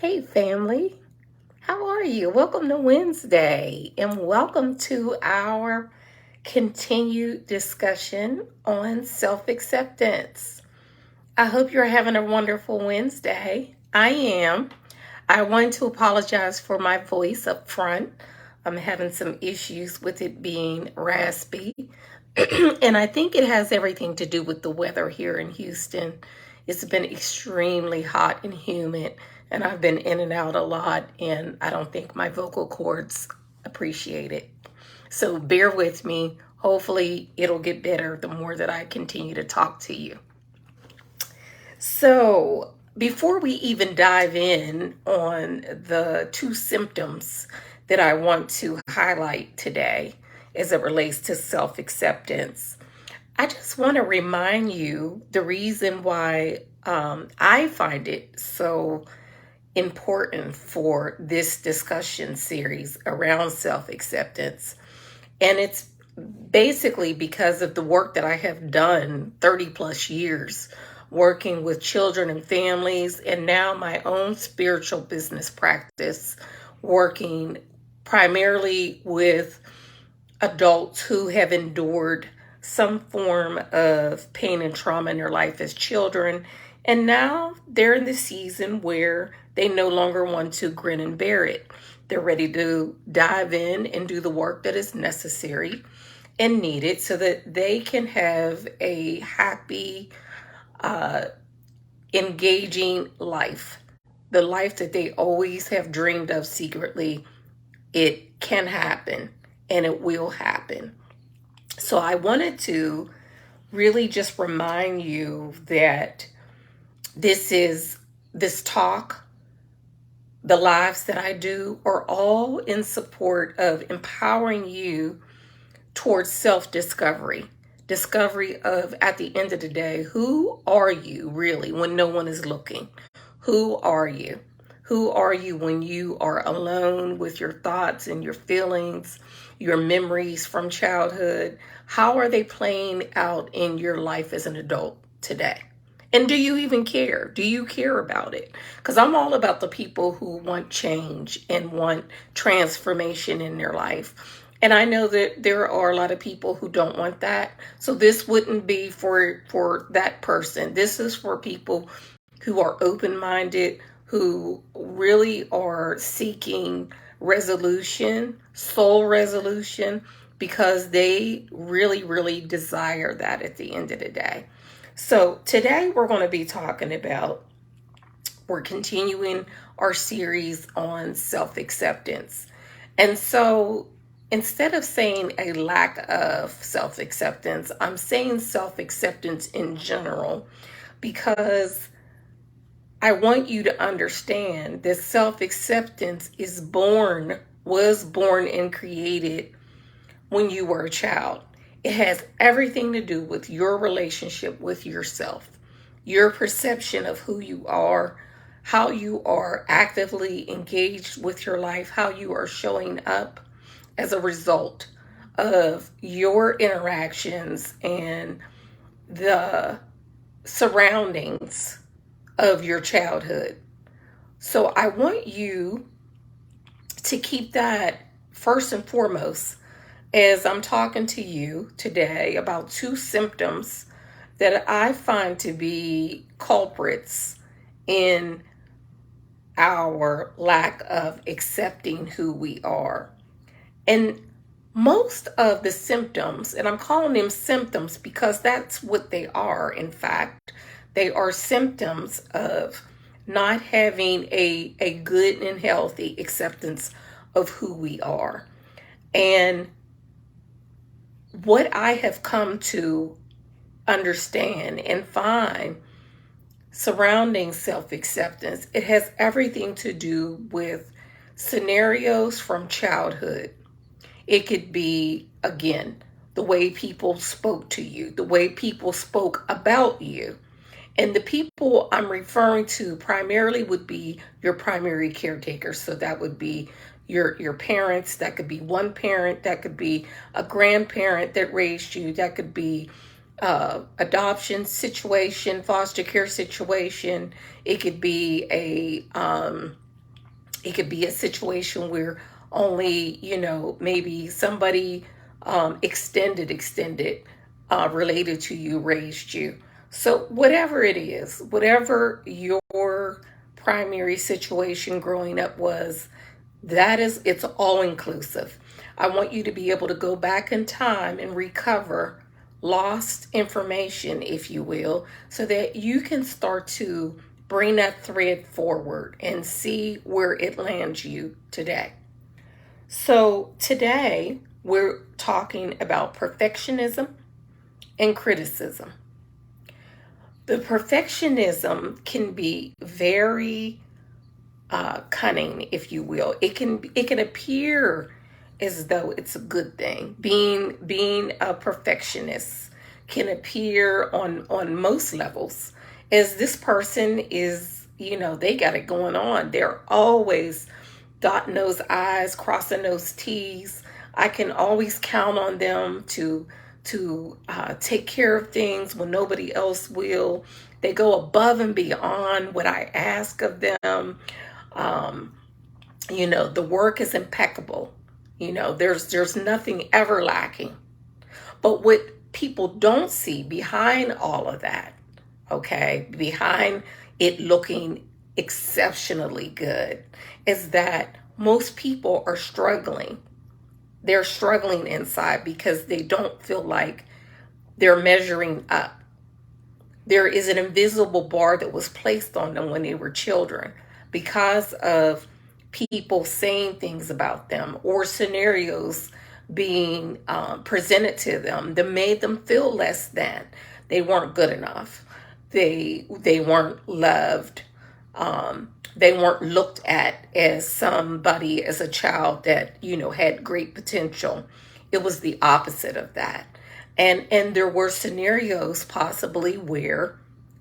Hey, family. How are you? Welcome to Wednesday and welcome to our continued discussion on self acceptance. I hope you're having a wonderful Wednesday. I am. I want to apologize for my voice up front. I'm having some issues with it being raspy. And I think it has everything to do with the weather here in Houston. It's been extremely hot and humid, and I've been in and out a lot, and I don't think my vocal cords appreciate it. So bear with me. Hopefully, it'll get better the more that I continue to talk to you. So, before we even dive in on the two symptoms that I want to highlight today as it relates to self acceptance, I just want to remind you the reason why I find it so important for this discussion series around self acceptance. And it's basically because of the work that I have done 30 plus years working with children and families, and now my own spiritual business practice, working primarily with adults who have endured some form of pain and trauma in their life as children. And now they're in the season where they no longer want to grin and bear it. They're ready to dive in and do the work that is necessary and needed so that they can have a happy, engaging life. The life that they always have dreamed of secretly. It can happen and it will happen. So I wanted to really just remind you that this talk, the lives that I do are all in support of empowering you towards self-discovery. Discovery of, at the end of the day, who are you really when no one is looking? Who are you? Who are you when you are alone with your thoughts and your feelings, your memories from childhood? How are they playing out in your life as an adult today? And do you even care? Do you care about it? Because I'm all about the people who want change and want transformation in their life. And I know that there are a lot of people who don't want that. So this wouldn't be for that person. This is for people who are open-minded, who really are seeking resolution, soul resolution, because they really, really desire that at the end of the day. So today we're going to be talking about, we're continuing our series on self-acceptance. And so instead of saying a lack of self-acceptance, I'm saying self-acceptance in general, because I want you to understand that self-acceptance was born and created when you were a child. It has everything to do with your relationship with yourself, your perception of who you are, how you are actively engaged with your life, how you are showing up as a result of your interactions and the surroundings of your childhood. So I want you to keep that first and foremost as I'm talking to you today about two symptoms that I find to be culprits in our lack of accepting who we are. And most of the symptoms, and I'm calling them symptoms because that's what they are, in fact, they are symptoms of not having a good and healthy acceptance of who we are. And what I have come to understand and find surrounding self-acceptance, it has everything to do with scenarios from childhood. It could be, again, the way people spoke to you, the way people spoke about you. And the people I'm referring to primarily would be your primary caretakers. So that would be your parents. That could be one parent. That could be a grandparent that raised you. That could be adoption situation, foster care situation. It could be a It could be a situation where only, maybe somebody extended related to you raised you. So whatever it is, whatever your primary situation growing up was, it's all inclusive. I want you to be able to go back in time and recover lost information, if you will, so that you can start to bring that thread forward and see where it lands you today. So today we're talking about perfectionism and criticism. The perfectionism can be very cunning, if you will. It can appear as though it's a good thing. Being a perfectionist can appear on most levels as this person is, they got it going on. They're always dotting those I's, crossing those T's. I can always count on them to take care of things when nobody else will. They go above and beyond what I ask of them. Um, the work is impeccable. There's nothing ever lacking. But what people don't see behind all of that, okay, behind it looking exceptionally good, is that most people are struggling. They're struggling inside because they don't feel like they're measuring up. There is an invisible bar that was placed on them when they were children because of people saying things about them or scenarios being presented to them that made them feel less than. They weren't good enough. They weren't loved. They weren't looked at as somebody, as a child that had great potential. It was the opposite of that. And there were scenarios possibly where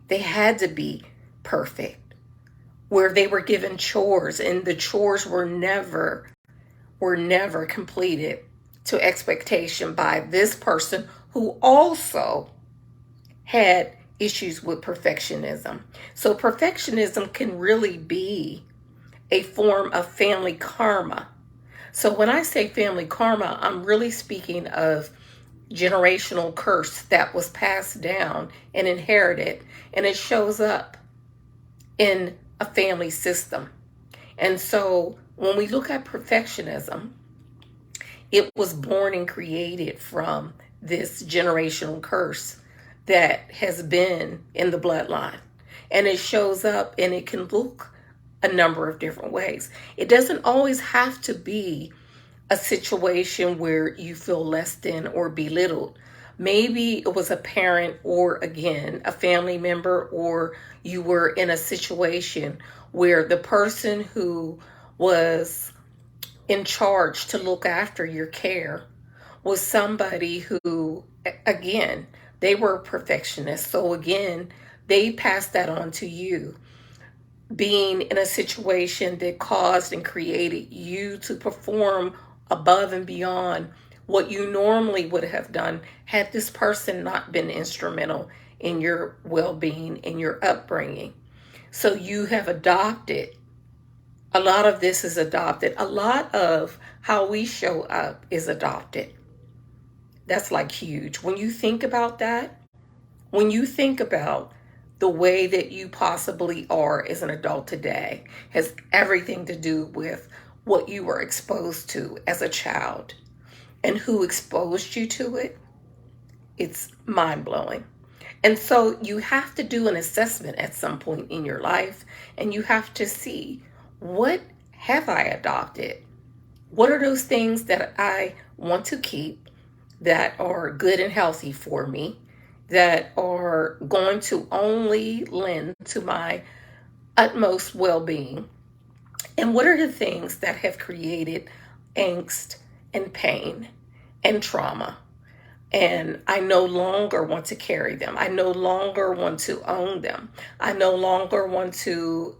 they had to be perfect, where they were given chores and the chores were never completed to expectation by this person who also had issues with perfectionism. So perfectionism can really be a form of family karma. So when I say family karma, I'm really speaking of generational curse that was passed down and inherited, and it shows up in a family system. And so when we look at perfectionism, it was born and created from this generational curse that has been in the bloodline. And it shows up and it can look a number of different ways. It doesn't always have to be a situation where you feel less than or belittled. Maybe it was a parent or, again, a family member, or you were in a situation where the person who was in charge to look after your care was somebody who, again, they were perfectionists. So, again, they passed that on to you, being in a situation that caused and created you to perform above and beyond what you normally would have done had this person not been instrumental in your well-being and your upbringing. So you have adopted, a lot of this is adopted. A lot of how we show up is adopted. That's like huge. When you think about that, when you think about the way that you possibly are as an adult today, has everything to do with what you were exposed to as a child and who exposed you to it. It's mind blowing. And so you have to do an assessment at some point in your life, and you have to see, what have I adopted? What are those things that I want to keep that are good and healthy for me, that are going to only lend to my utmost well-being? And what are the things that have created angst and pain and trauma? And I no longer want to carry them. I no longer want to own them. I no longer want to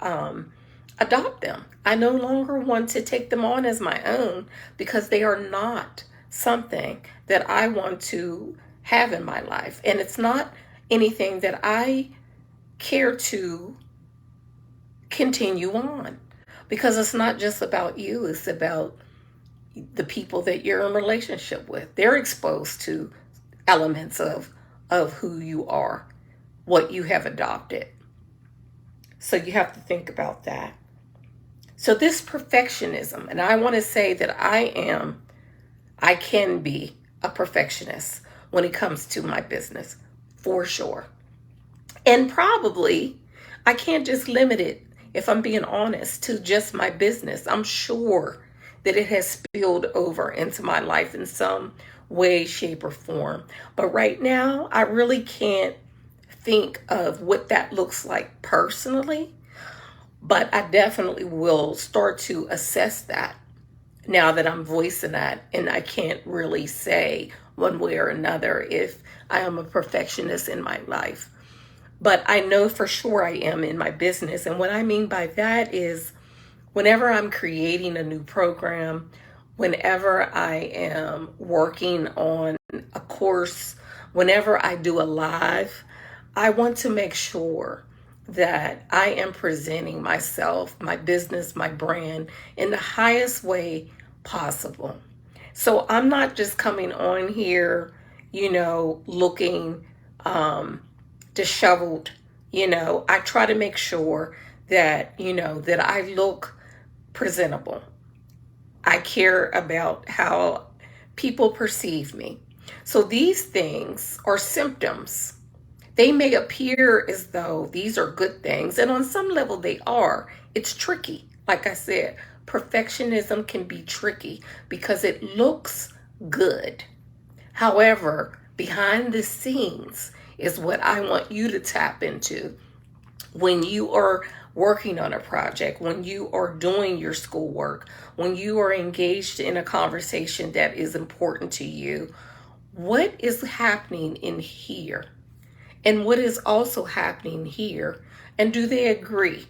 adopt them. I no longer want to take them on as my own, because they are not something that I want to have in my life. And it's not anything that I care to continue on. because it's not just about you, it's about the people that you're in relationship with. They're exposed to elements of who you are, what you have adopted. So you have to think about that. So this perfectionism, and I want to say that I can be a perfectionist when it comes to my business, for sure. And probably I can't just limit it, if I'm being honest, to just my business. I'm sure that it has spilled over into my life in some way, shape, or form. But right now, I really can't think of what that looks like personally, but I definitely will start to assess that now that I'm voicing that, and I can't really say one way or another if I am a perfectionist in my life. But I know for sure I am in my business. And what I mean by that is whenever I'm creating a new program, whenever I am working on a course, whenever I do a live, I want to make sure that I am presenting myself, my business, my brand in the highest way possible. So I'm not just coming on here, looking disheveled. I try to make sure that, that I look presentable. I care about how people perceive me. So these things are symptoms. They may appear as though these are good things, and on some level they are. It's tricky. Like I said, perfectionism can be tricky because it looks good. However, behind the scenes is what I want you to tap into when you are working on a project, when you are doing your schoolwork, when you are engaged in a conversation that is important to you. What is happening in here? And what is also happening here? And do they agree?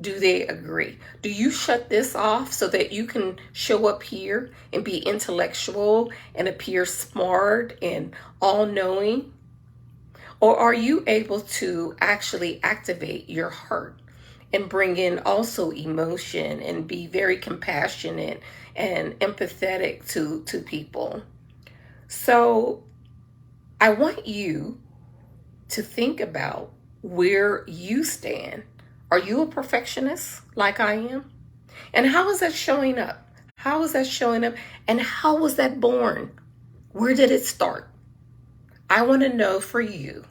Do they agree? Do you shut this off so that you can show up here and be intellectual and appear smart and all-knowing? Or are you able to actually activate your heart and bring in also emotion and be very compassionate and empathetic to people? So I want you to think about where you stand. Are you a perfectionist like I am? And how is that showing up? How is that showing up? And how was that born? Where did it start? I want to know for you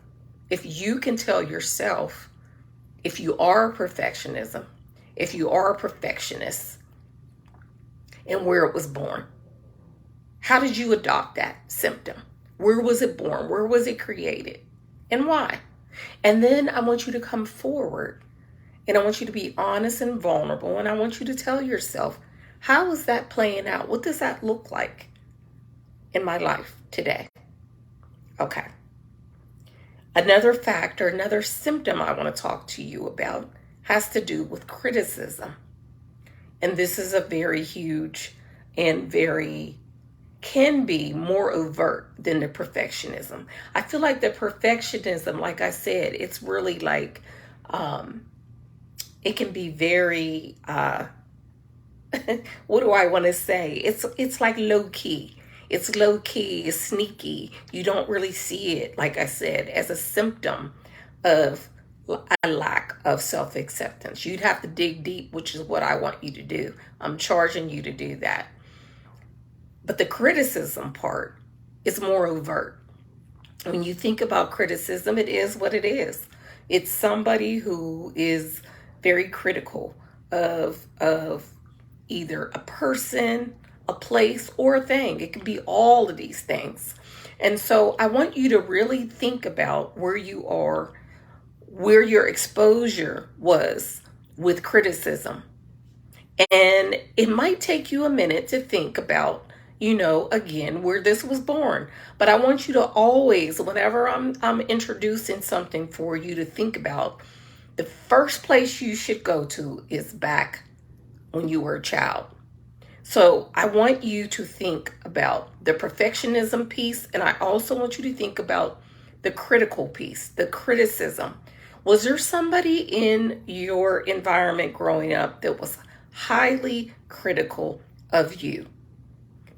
if you can tell yourself if you are a perfectionism, if you are a perfectionist, and where it was born. How did you adopt that symptom? Where was it born? Where was it created? And why? And then I want you to come forward and I want you to be honest and vulnerable. And I want you to tell yourself, how is that playing out? What does that look like in my life today? Okay. Another factor, another symptom I want to talk to you about has to do with criticism. And this is a very huge and can be more overt than the perfectionism. I feel like the perfectionism, like I said, it's really like, it can be very, what do I want to say? It's like low key. It's low key, it's sneaky. You don't really see it, like I said, as a symptom of a lack of self-acceptance. You'd have to dig deep, which is what I want you to do. I'm charging you to do that. But the criticism part is more overt. When you think about criticism, it is what it is. It's somebody who is very critical of either a person, a place, or a thing. It can be all of these things. And so I want you to really think about where you are, where your exposure was with criticism. And it might take you a minute to think about, again, where this was born. But I want you to always, whenever I'm introducing something for you to think about, the first place you should go to is back when you were a child. So I want you to think about the perfectionism piece, and I also want you to think about the critical piece, the criticism. Was there somebody in your environment growing up that was highly critical of you.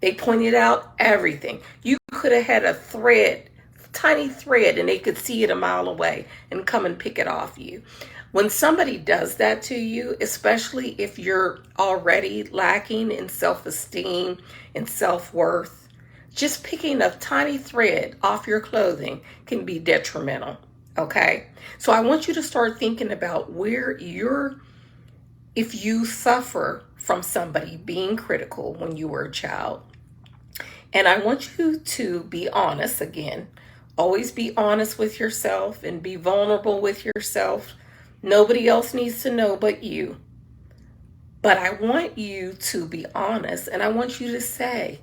They pointed out everything. You could have had a thread, tiny thread, and they could see it a mile away and come and pick it off you. When somebody does that to you, especially if you're already lacking in self-esteem and self-worth, just picking a tiny thread off your clothing can be detrimental. Okay? So I want you to start thinking about if you suffer from somebody being critical when you were a child. And I want you to be honest again. Always be honest with yourself and be vulnerable with yourself. Nobody else needs to know but you. But I want you to be honest, and I want you to say,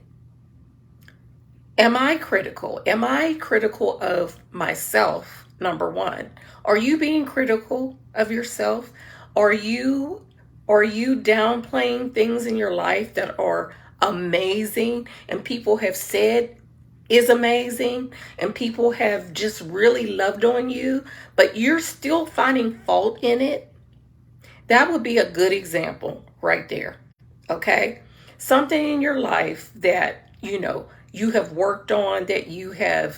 am I critical? Am I critical of myself, number one? Are you being critical of yourself? Are you downplaying things in your life that are amazing and people have said is amazing and people have just really loved on you, but you're still finding fault in it? That would be a good example right there. Okay? Something in your life that you have worked on, that you've had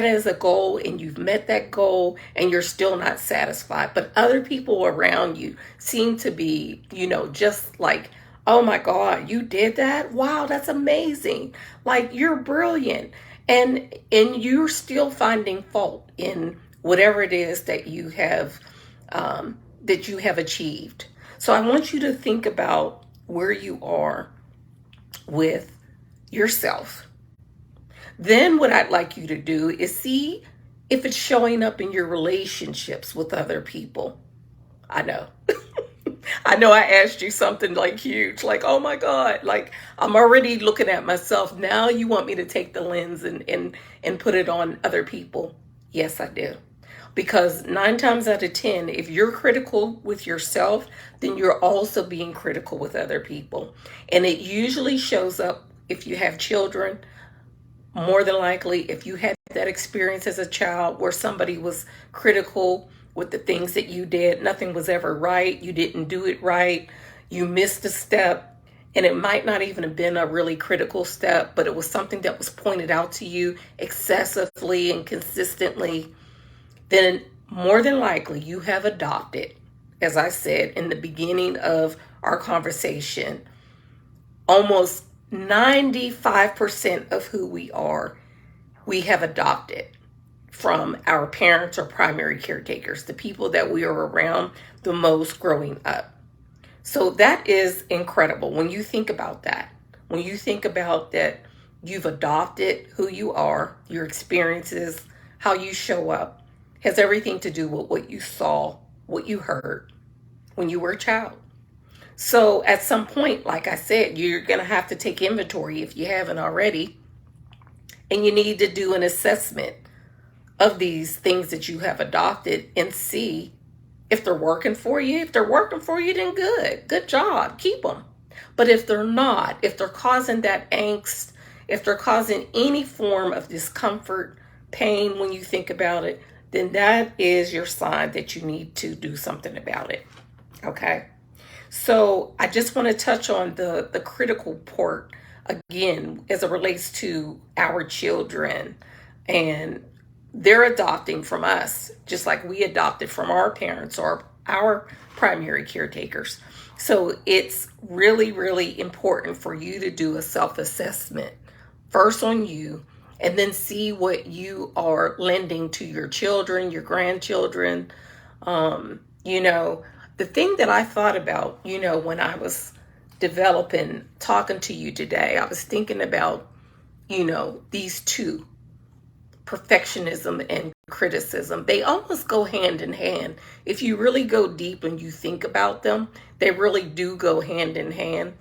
as a goal and you've met that goal and you're still not satisfied. But other people around you seem to be, just like, oh my God, you did that? Wow, that's amazing. Like, you're brilliant. And you're still finding fault in whatever it is that you have achieved. So I want you to think about where you are with yourself. Then what I'd like you to do is see if it's showing up in your relationships with other people. I know. I know I asked you something like huge, like, oh my God, like I'm already looking at myself. Now you want me to take the lens and put it on other people. Yes, I do. Because 9 times out of 10, if you're critical with yourself, then you're also being critical with other people. And it usually shows up if you have children. More than likely, if you had that experience as a child where somebody was critical with the things that you did, nothing was ever right, you didn't do it right, you missed a step, and it might not even have been a really critical step, but it was something that was pointed out to you excessively and consistently, then more than likely you have adopted, as I said in the beginning of our conversation, almost 95% of who we are, we have adopted from our parents or primary caretakers, the people that we are around the most growing up. So that is incredible when you think about that. When you think about that, you've adopted who you are, your experiences, how you show up, has everything to do with what you saw, what you heard when you were a child. So at some point, like I said, you're going to have to take inventory if you haven't already, and you need to do an assessment of these things that you have adopted and see if they're working for you. If they're working for you, then good job, keep them. But if they're not, if they're causing that angst, if they're causing any form of discomfort, pain when you think about it, then that is your sign that you need to do something about it. Okay? So I just want to touch on the critical part again as it relates to our children, and they're adopting from us just like we adopted from our parents or our primary caretakers. So it's really, really important for you to do a self-assessment first on you, and then see what you are lending to your children, your grandchildren. The thing that I thought about, when I was talking to you today, I was thinking about, these two, perfectionism and criticism. They almost go hand in hand. If you really go deep and you think about them, they really do go hand in hand,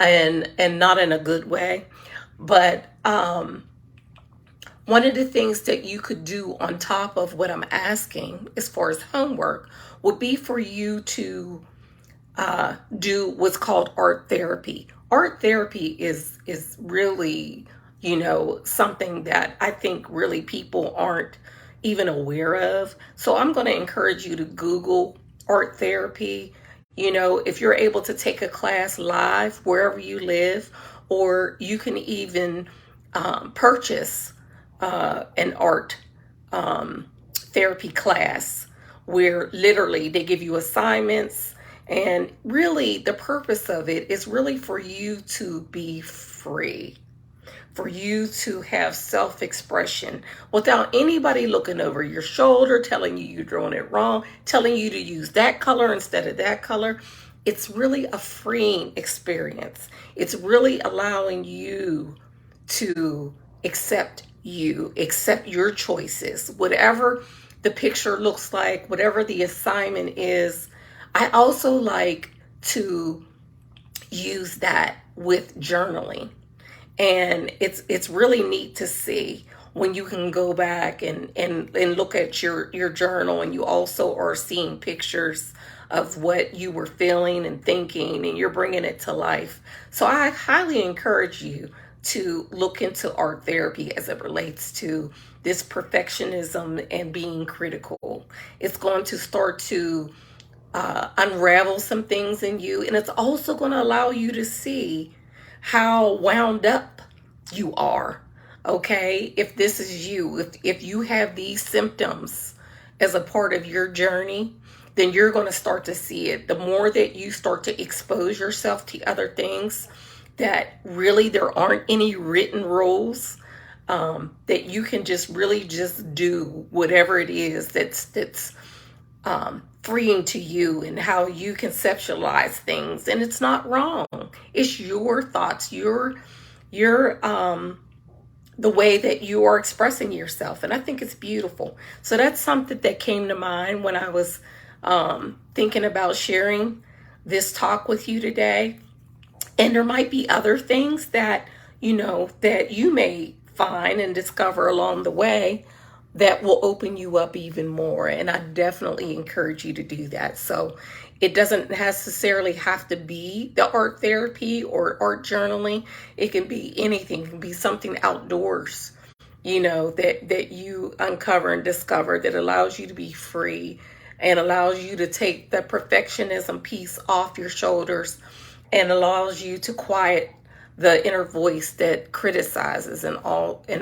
and not in a good way. But one of the things that you could do on top of what I'm asking as far as homework would be for you to do what's called art therapy. Art therapy is really, something that I think really people aren't even aware of. So I'm going to encourage you to Google art therapy. You know, if you're able to take a class live wherever you live, or you can even purchase an art therapy class where literally they give you assignments. And really, the purpose of it is really for you to be free, for you to have self expression without anybody looking over your shoulder, telling you you're doing it wrong, telling you to use that color instead of that color. It's really a freeing experience. It's really allowing you to accept your choices, whatever the picture looks like, whatever the assignment is. I also like to use that with journaling. And it's really neat to see when you can go back and look at your journal, and you also are seeing pictures of what you were feeling and thinking, and you're bringing it to life. So I highly encourage you to look into art therapy as it relates to this perfectionism and being critical. It's going to start to unravel some things in you, and it's also going to allow you to see how wound up you are. Okay, if this is you, if you have these symptoms as a part of your journey, then you're going to start to see it. The more that you start to expose yourself to other things, that really there aren't any written rules, that you can just really just do whatever it is that's freeing to you, and how you conceptualize things. And it's not wrong. It's your thoughts, your the way that you are expressing yourself. And I think it's beautiful. So that's something that came to mind when I was thinking about sharing this talk with you today. And there might be other things that, that you may find and discover along the way that will open you up even more. And I definitely encourage you to do that. So it doesn't necessarily have to be the art therapy or art journaling. It can be anything. It can be something outdoors, that you uncover and discover that allows you to be free and allows you to take the perfectionism piece off your shoulders and allows you to quiet the inner voice that criticizes and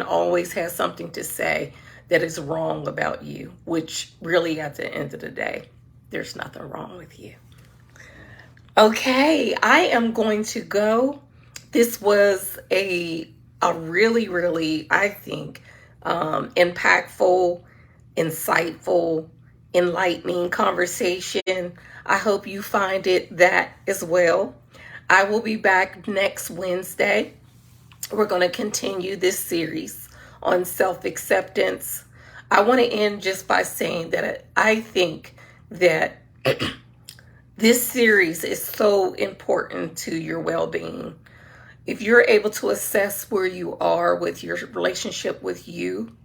always has something to say that is wrong about you, which really at the end of the day, there's nothing wrong with you. Okay, I am going to go. This was a really, really, I think, impactful, insightful, enlightening conversation. I hope you find it that as well. I will be back next Wednesday. We're going to continue this series on self-acceptance. I want to end just by saying that I think that this series is so important to your well-being. If you're able to assess where you are with your relationship with you,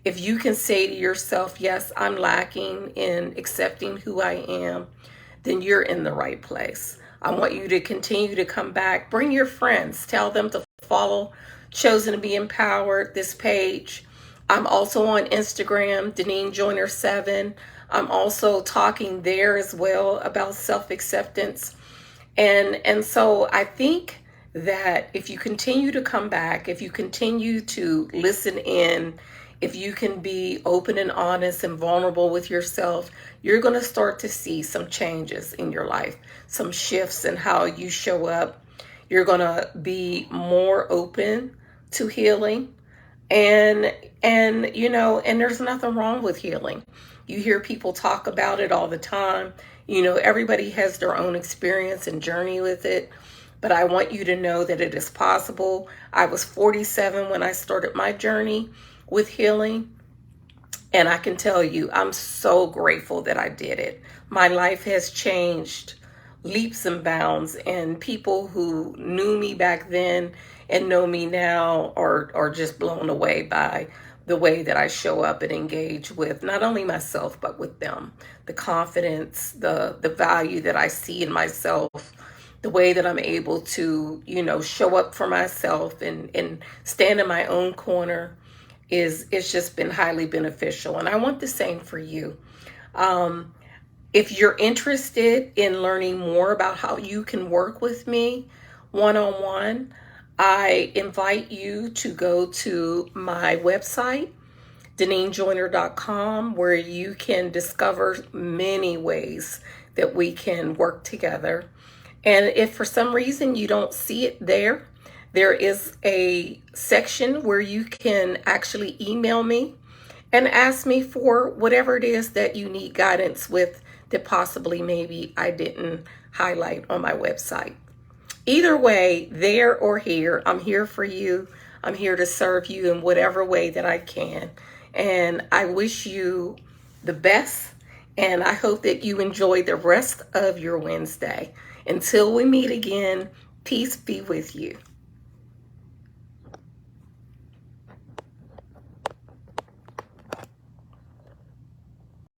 if you can say to yourself, yes, I'm lacking in accepting who I am, then you're in the right place. I want you to continue to come back. Bring your friends. Tell them to follow Chosen to Be Empowered, this page. I'm also on Instagram, Deneen Joyner 7. I'm also talking there as well about self-acceptance. And so I think that if you continue to come back, if you continue to listen in, if you can be open and honest and vulnerable with yourself, you're going to start to see some changes in your life, some shifts in how you show up. You're going to be more open to healing. And there's nothing wrong with healing. You hear people talk about it all the time. Everybody has their own experience and journey with it. But I want you to know that it is possible. I was 47 when I started my journey with healing. And I can tell you, I'm so grateful that I did it. My life has changed leaps and bounds, and people who knew me back then and know me now are just blown away by the way that I show up and engage with not only myself, but with them. The confidence, the value that I see in myself, the way that I'm able to, show up for myself and stand in my own corner it's just been highly beneficial. And I want the same for you. If you're interested in learning more about how you can work with me one-on-one, I invite you to go to my website, DenineJoyner.com, where you can discover many ways that we can work together. And if for some reason you don't see it there, there is a section where you can actually email me and ask me for whatever it is that you need guidance with that possibly maybe I didn't highlight on my website. Either way, there or here, I'm here for you. I'm here to serve you in whatever way that I can. And I wish you the best. And I hope that you enjoy the rest of your Wednesday. Until we meet again, peace be with you.